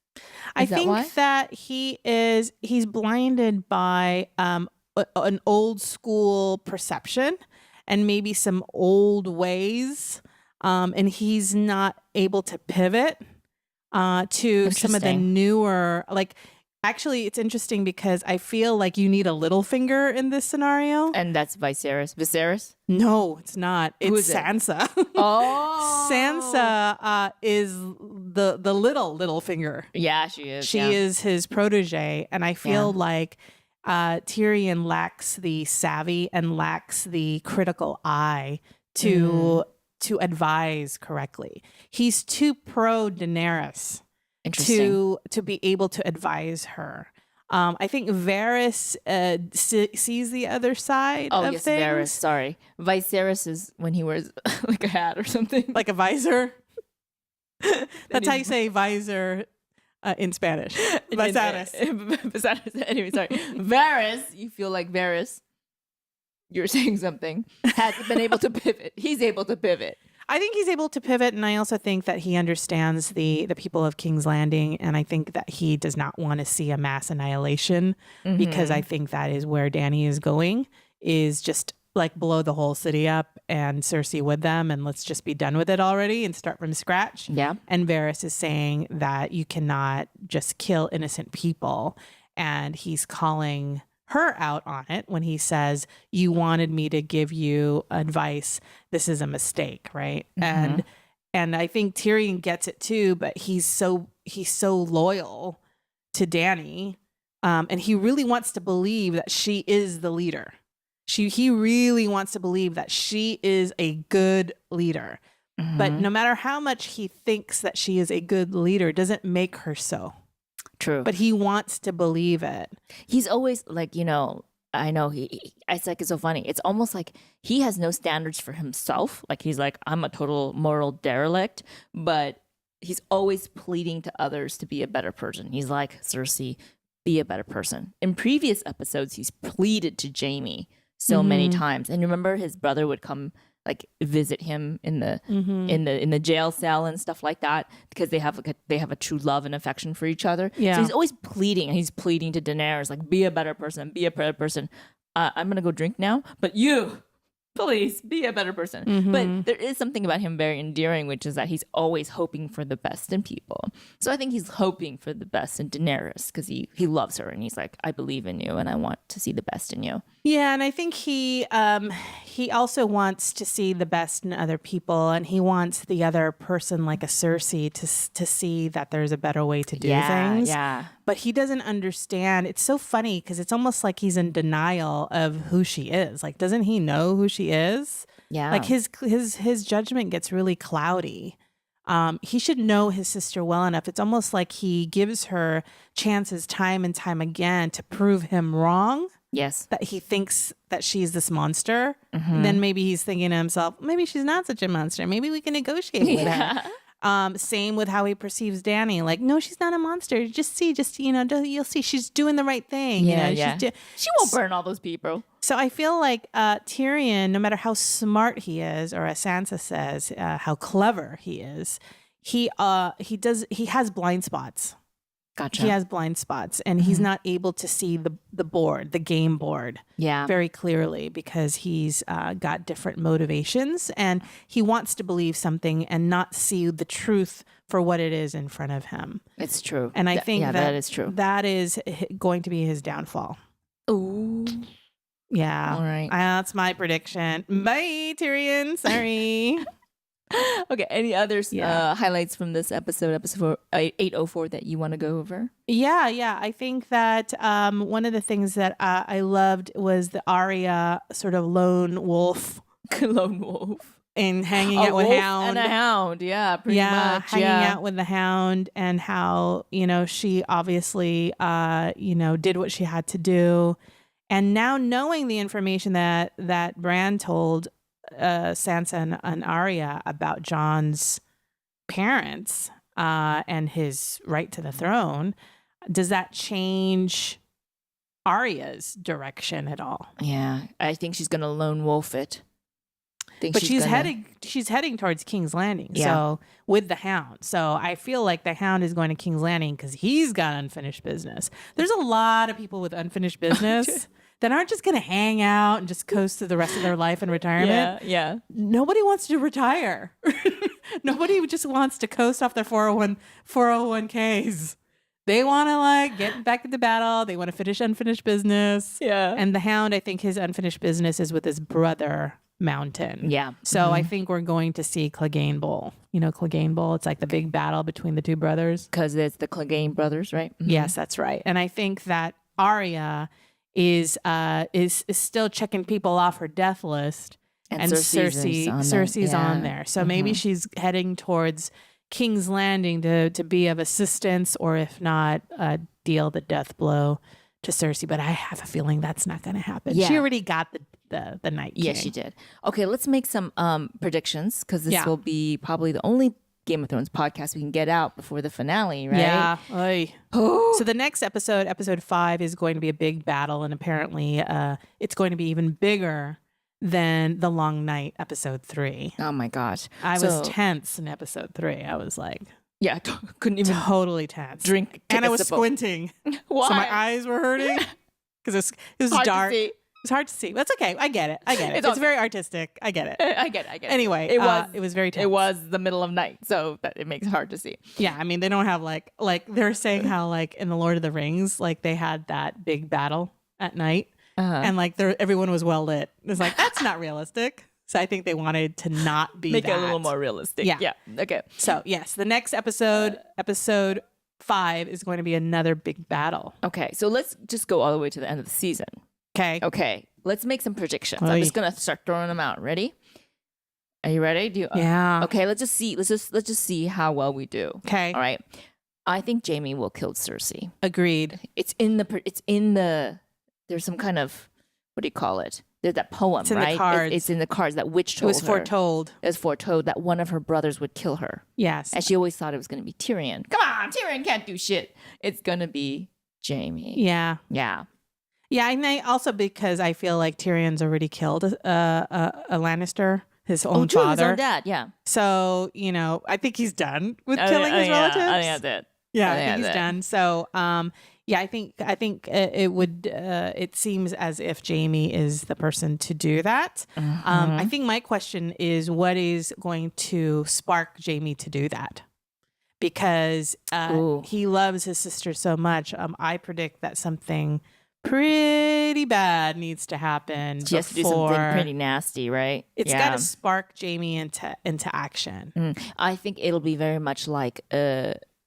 I think that he's blinded by an old school perception and maybe some old ways. And he's not able to pivot to some of the newer, like, actually, it's interesting because I feel like you need a Littlefinger in this scenario. And that's Viserys. Viserys? No, it's not. It's Sansa. Oh. Sansa is the Littlefinger. Yeah, she is. She is his protege. And I feel like Tyrion lacks the savvy and lacks the critical eye to advise correctly. He's too pro Daenerys to be able to advise her. I think Varys sees the other side of things. Varys. Sorry, Viserys is when he wears like a hat or something, like a visor. That's how you say visor in Spanish. Viserys. Anyway, sorry, Varys. You feel like Varys. You're saying something. Hasn't been able to pivot. He's able to pivot. I think he's able to pivot, and I also think that he understands the people of King's Landing, and I think that he does not want to see a mass annihilation because I think that is where Dany is going, is just like blow the whole city up and Cersei with them, and let's just be done with it already and start from scratch. Yeah. And Varys is saying that you cannot just kill innocent people, and he's calling her out on it when he says, you wanted me to give you advice. This is a mistake, right? And And I think Tyrion gets it too, but he's so loyal to Dany. And he really wants to believe that she is the leader. He really wants to believe that she is a good leader. Mm-hmm. But no matter how much he thinks that she is a good leader, it doesn't make her so. True. But he wants to believe it. He's always like, I know it's like, it's so funny. It's almost like he has no standards for himself. Like he's like, I'm a total moral derelict, but he's always pleading to others to be a better person. He's like, Cersei, be a better person. In previous episodes, he's pleaded to Jaime so many times. And remember his brother would come like visit him in the in the jail cell and stuff like that, because they have a true love and affection for each other. Yeah. So he's always pleading, and he's pleading to Daenerys like, be a better person, be a better person. I'm gonna go drink now, but you, please be a better person. But there is something about him very endearing, which is that he's always hoping for the best in people. So I think he's hoping for the best in Daenerys because he loves her, and he's like, I believe in you and I want to see the best in you. Yeah, and I think he also wants to see the best in other people, and he wants the other person, like a Cersei, to see that there's a better way to do things. Yeah. But he doesn't understand. It's so funny because it's almost like he's in denial of who she is. Like, doesn't he know who she is? Yeah. Like his judgment gets really cloudy. He should know his sister well enough. It's almost like he gives her chances time and time again to prove him wrong. Yes. That he thinks that she's this monster. Then maybe he's thinking to himself, maybe she's not such a monster. Maybe we can negotiate with her. Same with how he perceives Dany. Like, no, she's not a monster. You'll see she's doing the right thing. She won't burn all those people. So I feel like Tyrion, no matter how smart he is, or as Sansa says, how clever he is, he has blind spots. Gotcha. He has blind spots, and he's not able to see the game board very clearly because he's got different motivations, and he wants to believe something and not see the truth for what it is in front of him. It's true. And I think that is true. That is going to be his downfall. Ooh. Yeah. All right. That's my prediction. Bye, Tyrion. Sorry. Okay. Any other highlights from this episode 804 that you want to go over? Yeah. I think that one of the things that I loved was the Arya sort of lone wolf. Lone wolf. And hanging out with Hound. And a Hound. Yeah, pretty much. Hanging out with the Hound, and how, she obviously, did what she had to do. And now knowing the information that Bran told Sansa and Arya about Jon's parents and his right to the throne, does that change Arya's direction at all? Yeah, I think she's gonna lone wolf it. But she's heading towards King's Landing. Yeah. So with the Hound. So I feel like the Hound is going to King's Landing because he's got unfinished business. There's a lot of people with unfinished business that aren't just going to hang out and just coast through the rest of their life in retirement. Yeah. Nobody wants to retire. Nobody just wants to coast off their 401ks. They want to get back into battle. They want to finish unfinished business. Yeah. And the Hound, I think his unfinished business is with his brother Mountain. Yeah. So I think we're going to see Clegane Bowl. Clegane Bowl, it's like the big battle between the two brothers. Because it's the Clegane brothers, right? Mm-hmm. Yes, that's right. And I think that Arya is still checking people off her death list. And Cersei's on there. So maybe she's heading towards King's Landing to be of assistance, or if not, deal the death blow to Cersei. But I have a feeling that's not going to happen. Yeah. She already got the Night King. Yes, she did. Okay, let's make some predictions, because this will be probably the only Game of Thrones podcast we can get out before the finale, right? Yeah. So the next episode 5, is going to be a big battle, and apparently it's going to be even bigger than the Long Night episode 3. Oh my gosh. I was tense in episode 3. I was like, yeah, couldn't even totally tense. And I was squinting. Why? So my eyes were hurting because it was dark. It's hard to see. That's okay. I get it. It's very artistic. I get it. I get it. Anyway, it was very tense. It was the middle of night, so that it makes it hard to see. Yeah, I mean, they don't have like they're saying how in the Lord of the Rings, they had that big battle at night, and everyone was well lit. It's that's not realistic. So I think they wanted to not be Make that. it a little more realistic. Yeah. Yeah. Okay. So yes, the next episode, episode 5, is going to be another big battle. Okay. So let's just go all the way to the end of the season. Okay. Okay. Let's make some predictions. Oy. I'm just gonna start throwing them out. Ready? Are you ready? Do you, Yeah. Okay. Let's just see. Let's just see how well we do. Okay. All right. I think Jaime will kill Cersei. Agreed. It's in the. There's some kind of, what do you call it? There's that poem, It's in right? the cards. It's in the cards that witch It told was her. foretold. It was foretold that one of her brothers would kill her. Yes. And she always thought it was going to be Tyrion. Come on, Tyrion can't do shit. It's going to be Jaime. Yeah. Yeah. Yeah, and also because I feel like Tyrion's already killed a Lannister, his own true, father. his own dad, yeah. So, I think he's done with killing his relatives. I think that's it. Yeah, I think he's done. So, yeah, I think it would. It seems as if Jaime is the person to do that. I think my question is, what is going to spark Jaime to do that? Because he loves his sister so much. I predict that something pretty bad needs to happen. She has to do something pretty nasty, right? It's got to spark Jaime into action. I think it'll be very much like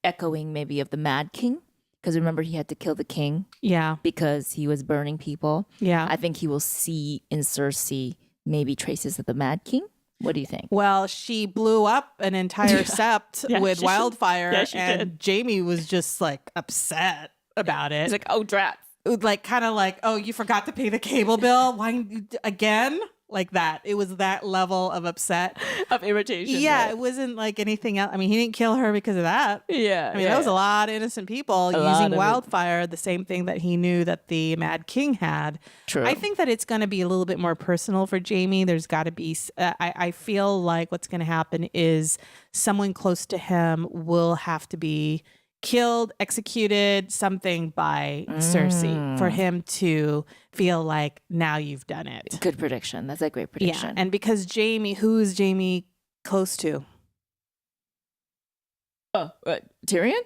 echoing maybe of the Mad King. Because remember, he had to kill the king. Yeah. Because he was burning people. Yeah. I think he will see in Cersei maybe traces of the Mad King. What do you think? Well, she blew up an entire sept with wildfire, and Jaime was just like upset about it. He's like, oh, drat. Like, kind of like, oh, you forgot to pay the cable bill? Why again? Like that. It was that level of upset. Of irritation. Yeah, right? it wasn't like anything else. I mean, he didn't kill her because of that. Yeah. I mean, that was a lot of innocent people using wildfire, the same thing that he knew that the Mad King had. True. I think that it's going to be a little bit more personal for Jaime. There's got to be, I feel like what's going to happen is someone close to him will have to be killed, executed, something by Cersei for him to feel like now you've done it. Good prediction. That's a great prediction. Yeah, and because who is Jaime close to? Tyrion?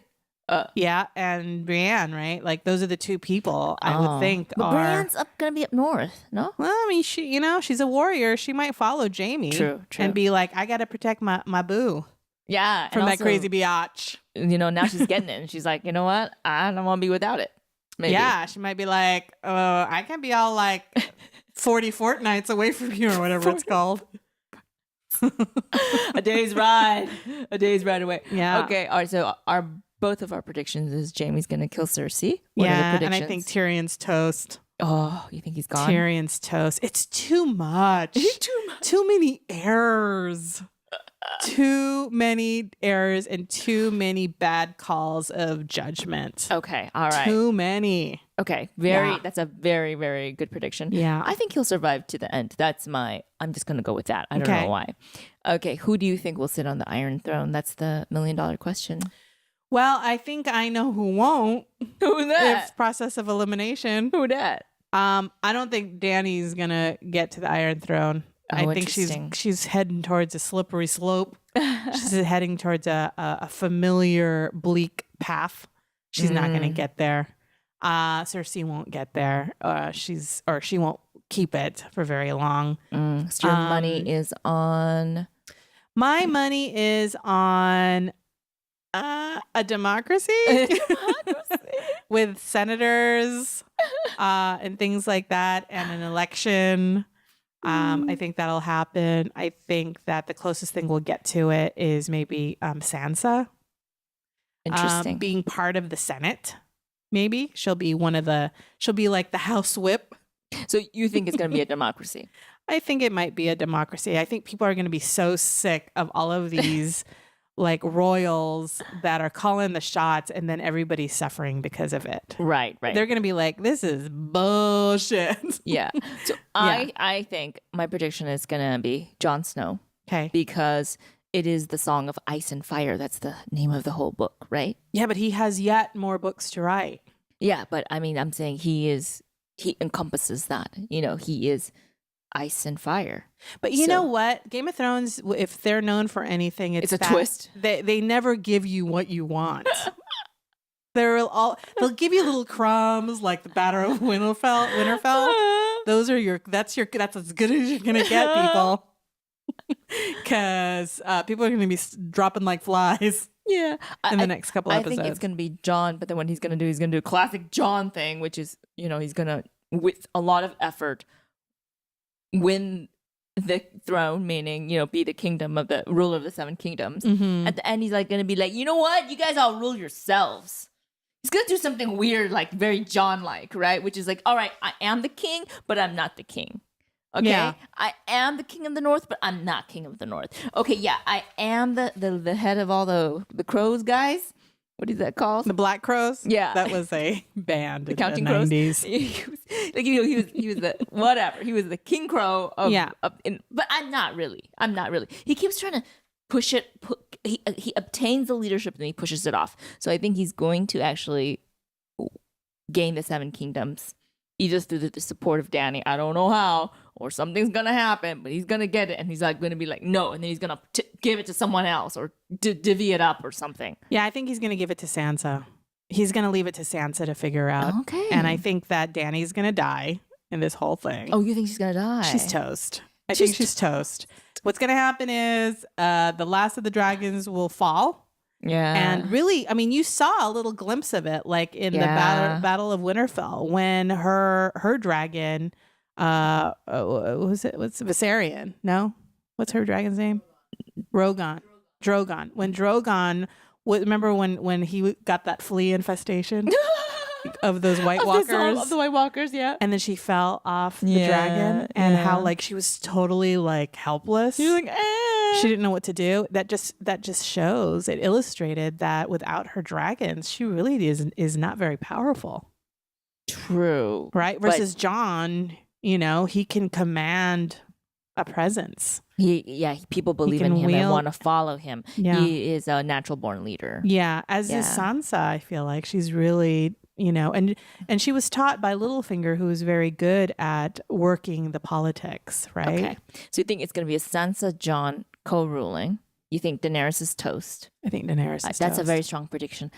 Yeah, and Brienne, right? Like those are the two people I would think but are. Brienne's gonna be up north, no? Well, I mean, she's a warrior. She might follow Jaime, True. and be like, I got to protect my boo. Yeah, from that crazy biatch. Now she's getting it, and she's like, you know what? I don't want to be without it. Maybe. Yeah, she might be like, I can't be all like 40 fortnights away from you or whatever it's called. A day's ride away. Yeah. Okay. All right. So both of our predictions is Jaime's gonna kill Cersei. What are the yeah, and predictions? I think Tyrion's toast. Oh, you think he's gone? Tyrion's toast. It's too much. Too many errors. Too many errors and too many bad calls of judgment. Okay, all right. Too many. Okay, that's a very, very good prediction. Yeah. I think he'll survive to the end. I'm just going to go with that. I don't know why. Okay, who do you think will sit on the Iron Throne? That's the $1 million question. Well, I think I know who won't. Who that? If process of elimination. Who that? I don't think Dany's going to get to the Iron Throne. I think she's heading towards a slippery slope. She's heading towards a familiar bleak path. She's not going to get there. Cersei won't get there. She won't keep it for very long. So your money is on. My money is on a democracy with senators and things like that, and an election. I think that'll happen. I think that the closest thing we'll get to it is maybe Sansa. Interesting. Being part of the Senate. Maybe she'll be like the House Whip. So you think it's going to be a democracy? I think it might be a democracy. I think people are going to be so sick of all of these like royals that are calling the shots and then everybody's suffering because of it. Right. They're going to be like, this is bullshit. Yeah. So I think my prediction is going to be Jon Snow. Okay. Because it is the Song of Ice and Fire. That's the name of the whole book, right? Yeah, but he has yet more books to write. Yeah, but I mean, I'm saying he encompasses that. He is ice and fire. But you know what? Game of Thrones, if they're known for anything, it's a twist. They never give you what you want. They'll give you little crumbs like the Battle of Winterfell. That's as good as you're gonna get, people. because people are going to be dropping like flies. Yeah. In the next couple episodes. I think it's going to be Jon, but then what he's going to do a classic Jon thing, which is, he's going to, with a lot of effort, win the throne, meaning, be the kingdom of the ruler of the seven kingdoms. Mm-hmm. At the end, he's like going to be like, you know what? You guys all rule yourselves. He's going to do something weird, like very Jon-like, right? Which is like, all right, I am the king, but I'm not the king. Okay, Yeah. I am the king of the north, but I'm not king of the north. Okay, yeah, I am the head of all the crows guys. What is that called? The Black Crows? Yeah. That was a band The in Counting the Crows. 90s. He was the whatever. He was the king crow of, Yeah. But I'm not really. He keeps trying to push it. He obtains the leadership and he pushes it off. So I think he's going to actually gain the seven kingdoms either through the support of Dany. I don't know how, or something's gonna happen, but he's gonna get it, and he's like gonna be like no, and then he's gonna give it to someone else or divvy it up or something. Yeah, I think he's going to give it to Sansa. He's going to leave it to Sansa to figure out. Okay. And I think that Dany's going to die in this whole thing. Oh, you think she's gonna die? She's toast. I think she's toast. What's going to happen is the last of the dragons will fall. Yeah. And really, I mean, you saw a little glimpse of it, like in the Battle of Winterfell, when her dragon, what's Viserion? No, what's her dragon's name? Drogon. When Drogon, remember when he got that flea infestation of those White Walkers? Of the White Walkers, yeah. And then she fell off the dragon, and how like she was totally like helpless. She was like, She didn't know what to do. That just shows, it illustrated that without her dragons, she really is not very powerful. True. Right? Versus Jon, he can command a presence. People believe in him and want to follow him. Yeah. He is a natural born leader. Yeah, as is Sansa, I feel like she's really, and she was taught by Littlefinger, who is very good at working the politics, right? Okay. So you think it's going to be a Sansa Jon co-ruling? You think Daenerys is toast? I think Daenerys is That's toast. a very strong prediction.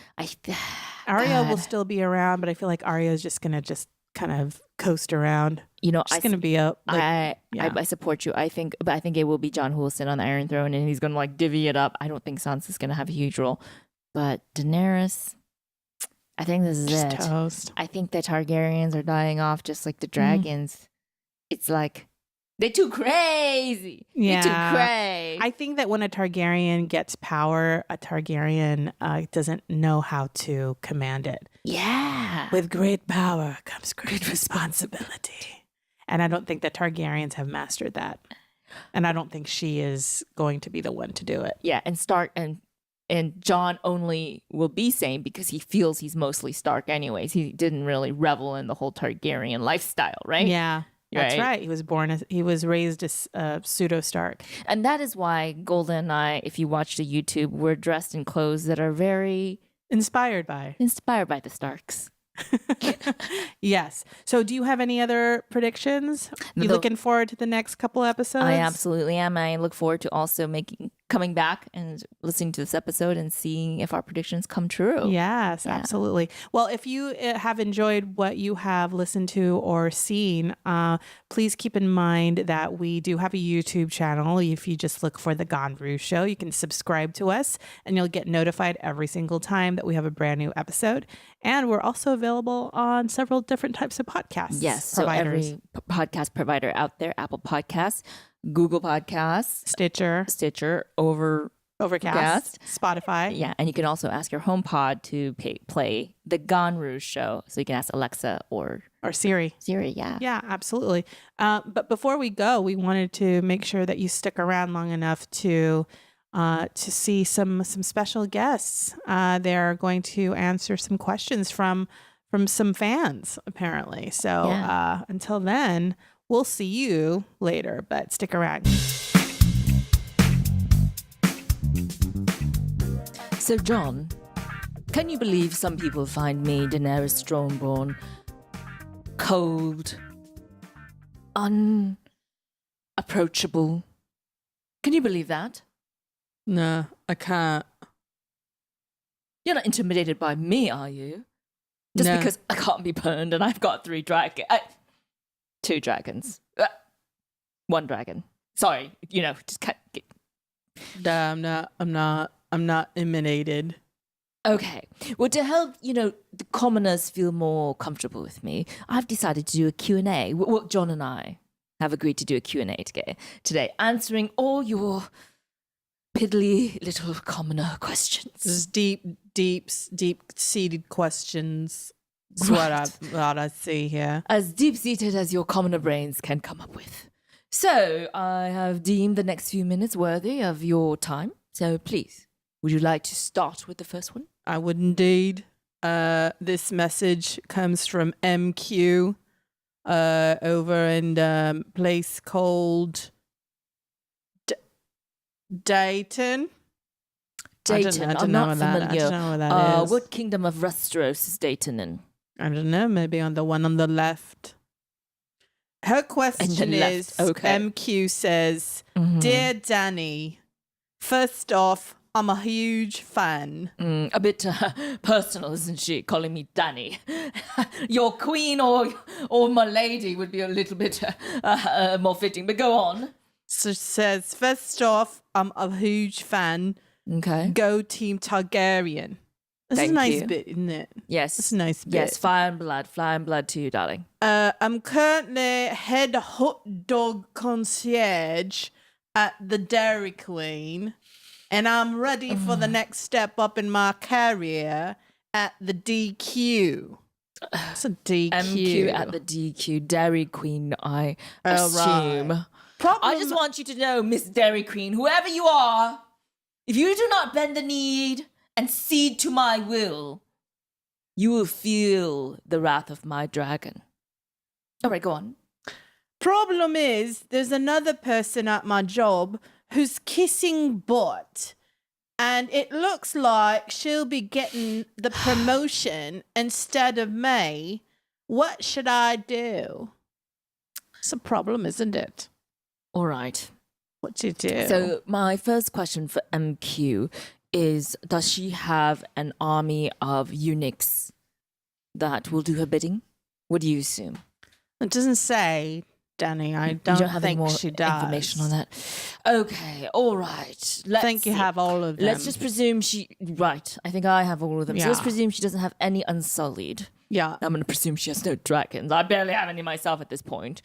Arya will still be around, but I feel like Arya is just going to kind of coast around. She's going to be up. I support you. I think it will be Jon who will sit on the Iron Throne and he's going to like divvy it up. I don't think Sansa's going to have a huge role, but Daenerys, I think this is just it. Toast. I think the Targaryens are dying off just like the dragons. It's like they're too crazy. Yeah. They're too crazy. I think that when a Targaryen gets power, a Targaryen doesn't know how to command it. Yeah. With great power comes great responsibility. And I don't think the Targaryens have mastered that. And I don't think she is going to be the one to do it. Yeah, and Stark and Jon only will be sane because he feels he's mostly Stark anyways. He didn't really revel in the whole Targaryen lifestyle, right? Yeah. That's right. He was raised as pseudo Stark. And that is why Golda and I, if you watch the YouTube, we're dressed in clothes that are very inspired by the Starks. Yes. So do you have any other predictions? You looking forward to the next couple episodes? I absolutely am. I look forward to also coming back and listening to this episode and seeing if our predictions come true. Yes, absolutely. Well, if you have enjoyed what you have listened to or seen, please keep in mind that we do have a YouTube channel. If you just look for The Ganru Show, you can subscribe to us and you'll get notified every single time that we have a brand new episode. And we're also available on several different types of podcasts. Yes, providers. so every podcast provider out there, Apple Podcasts, Google Podcasts, Stitcher, Overcast, Spotify. Yeah, and you can also ask your HomePod to play The Ganru Show. So you can ask Alexa or Siri. Yeah. Yeah, absolutely. But before we go, we wanted to make sure that you stick around long enough to see some special guests. They're going to answer some questions from some fans, apparently. So until then, we'll see you later, but stick around. So, Jon, can you believe some people find me, Daenerys Stormborn, cold, unapproachable? Can you believe that? No, I can't. You're not intimidated by me, are you? Just because I can't be burned and I've got 2 dragons. 1 dragon. Sorry, just can't get... I'm not emanated. Okay. Well, to help, the commoners feel more comfortable with me, I've decided to do a Q&A. Well, John and I have agreed to do a Q&A today, answering all your piddly little commoner questions. This is deep-seated questions. That's what I see here. As deep-seated as your commoner brains can come up with. So I have deemed the next few minutes worthy of your time. So please, would you like to start with the first one? I would indeed. This message comes from MQ over in a place called Dayton. Dayton. I'm not familiar. I don't know where that is. What kingdom of Westeros is Dayton in? I don't know. Maybe on the one on the left. Her question is, okay. MQ says, Dear Dany, first off, I'm a huge fan. A bit personal, isn't she? Calling me Dany. Your queen or my lady would be a little bit more fitting. But go on. So she says, first off, I'm a huge fan. Okay. Go Team Targaryen. That's a nice bit, isn't it? Yes. It's a nice bit. Yes, fire and blood to you, darling. I'm currently head hot dog concierge at the Dairy Queen. And I'm ready for the next step up in my career at the DQ. It's a DQ. MQ at the DQ. Dairy Queen, I assume. Right. I just want you to know, Miss Dairy Queen, whoever you are, if you do not bend the knee and cede to my will, you will feel the wrath of my dragon. All right, go on. Problem is, there's another person at my job who's kissing butt, and it looks like she'll be getting the promotion instead of me. What should I do? It's a problem, isn't it? All right. What do you do? So my first question for MQ is, does she have an army of eunuchs that will do her bidding? What do you assume? It doesn't say, Dany. I don't have think any more she does. information on that. Okay, all right. I think you have all of them. Let's just presume she... Right, I think I have all of them. Yeah. So let's presume she doesn't have any unsullied. Yeah. I'm going to presume she has no dragons. I barely have any myself at this point.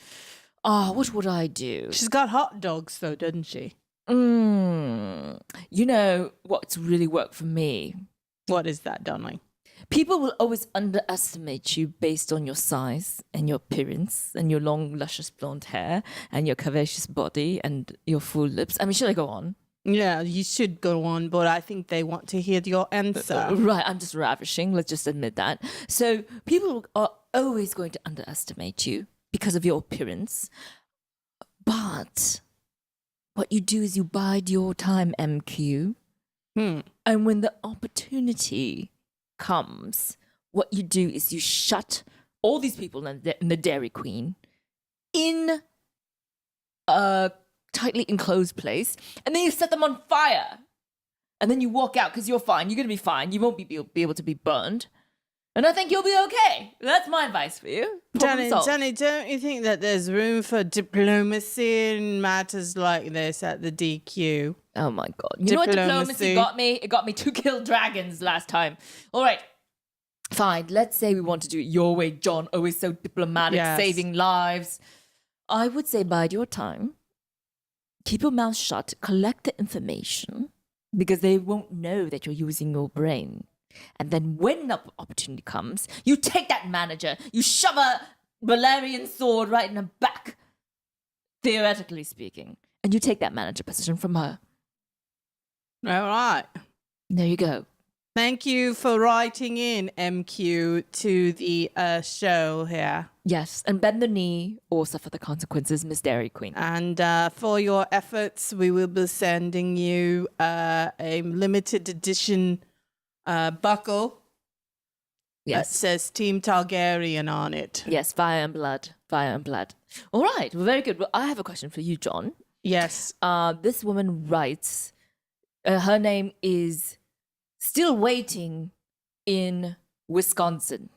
What would I do? She's got hot dogs, though, doesn't she? You know what's really worked for me? What is that, Dany? People will always underestimate you based on your size and your appearance and your long, luscious blonde hair and your curvaceous body and your full lips. I mean, should I go on? Yeah, you should go on, but I think they want to hear your answer. Right, I'm just ravishing. Let's just admit that. So people are always going to underestimate you because of your appearance. But what you do is you bide your time, MQ. And when the opportunity comes, what you do is you shut all these people in the Dairy Queen in a tightly enclosed place, and then you set them on fire. And then you walk out because you're fine. You're going to be fine. You won't be able to be burned. And I think you'll be okay. That's my advice for you. Danny, don't you think that there's room for diplomacy in matters like this at the DQ? Oh my God. You know what diplomacy got me? It got me to kill dragons last time. All right. Fine. Let's say we want to do it your way, John. Always so diplomatic, saving lives. I would say bide your time. Keep your mouth shut. Collect the information because they won't know that you're using your brain. And then when the opportunity comes, you take that manager, you shove a Valerian sword right in her back, theoretically speaking, and you take that manager position from her. All right. There you go. Thank you for writing in, MQ, to the show here. Yes, and bend the knee or suffer the consequences, Miss Dairy Queen. And for your efforts, we will be sending you a limited edition buckle that says Team Targaryen on it. Yes, fire and blood. Fire and blood. All right, well, very good. Well, I have a question for you, John. Yes. This woman writes, her name is Still Waiting in Wisconsin.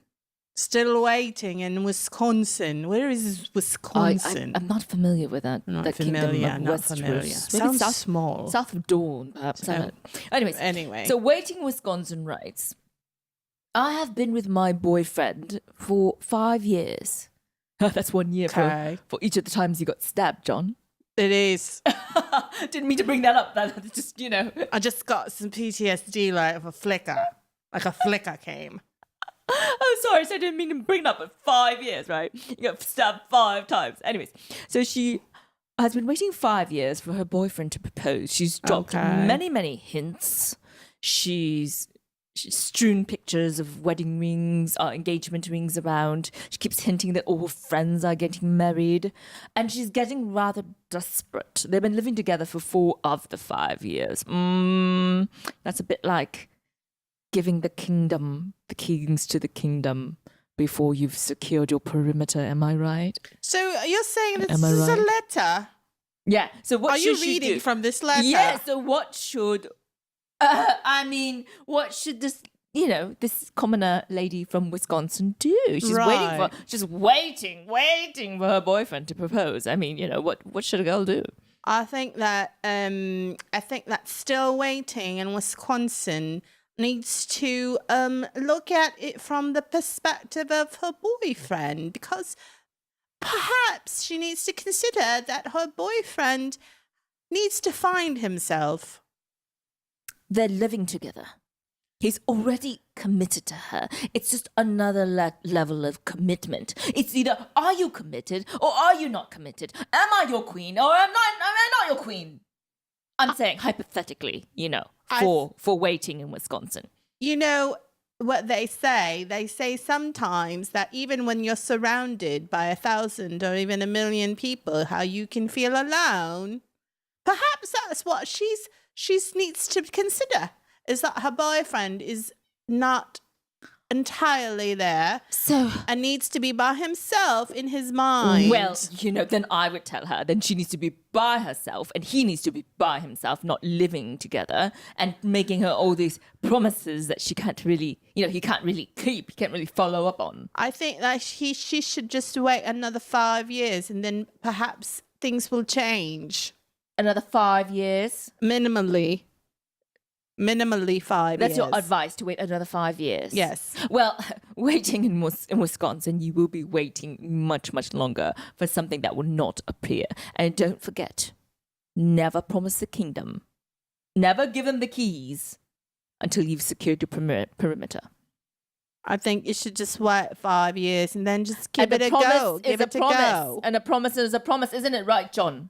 Still waiting in Wisconsin. Where is Wisconsin? I'm not familiar with that. Not that familiar. kingdom of Not Westeros. familiar. Maybe Sounds small. South of Dawn, perhaps. Anyway. So Waiting Wisconsin writes, I have been with my boyfriend for 5 years. That's 1 year for each of the times you got stabbed, John. It is. Didn't mean to bring that up. That's just, I just got some PTSD like a flicker. Like a flicker came. Oh, sorry. So I didn't mean to bring it up. But 5 years, right? You got stabbed 5 times. Anyways, so she has been waiting 5 years for her boyfriend to propose. She's dropped many, many hints. She's strewn pictures of wedding rings, engagement rings around. She keeps hinting that all her friends are getting married. And she's getting rather desperate. They've been living together for 4 of the 5 years. That's a bit like giving the keys to the kingdom before you've secured your perimeter. Am I right? So you're saying this is a letter? Yeah. So what are should you reading she do? from this letter? Yeah. So what should... what should this commoner lady from Wisconsin do? She's waiting for her boyfriend to propose. I mean, what should a girl do? I think that Still Waiting in Wisconsin needs to look at it from the perspective of her boyfriend, because perhaps she needs to consider that her boyfriend needs to find himself. They're living together. He's already committed to her. It's just another level of commitment. It's either are you committed or are you not committed? Am I your queen or am I not your queen? I'm saying hypothetically, for waiting in Wisconsin. You know what they say? They say sometimes that even when you're surrounded by 1,000 or even 1,000,000 people, how you can feel alone. Perhaps that's what she needs to consider, is that her boyfriend is not entirely there, and needs to be by himself in his mind. Well, then I would tell her, then she needs to be by herself and he needs to be by himself, not living together and making her all these promises that she can't really, he can't really keep, he can't really follow up on. I think that she should just wait another 5 years and then perhaps things will change. Another 5 years? Minimally 5 years. That's your advice, to wait another 5 years? Yes. Well, waiting in Wisconsin, you will be waiting much, much longer for something that will not appear. And don't forget, never promise the kingdom. Never give him the keys until you've secured your perimeter. I think you should just wait 5 years and then just give it a go. Give it a go. And a promise is a promise, isn't it right, John?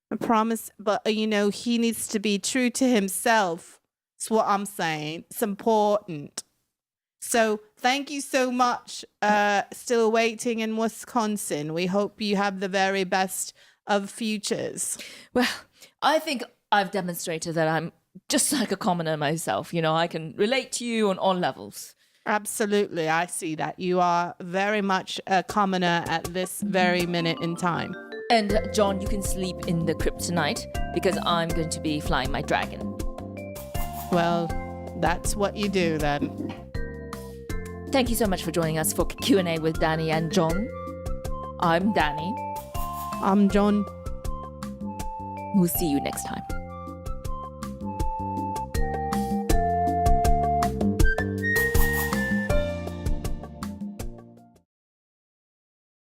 A promise, but he needs to be true to himself. That's what I'm saying. It's important. So thank you so much. Still Waiting in Wisconsin. We hope you have the very best of futures. Well, I think I've demonstrated that I'm just like a commoner myself. I can relate to you on all levels. Absolutely. I see that. You are very much a commoner at this very minute in time. And John, you can sleep in the crypt tonight because I'm going to be flying my dragon. Well, that's what you do then. Thank you so much for joining us for Q&A with Dany and Jon. I'm Dany. I'm Jon. We'll see you next time.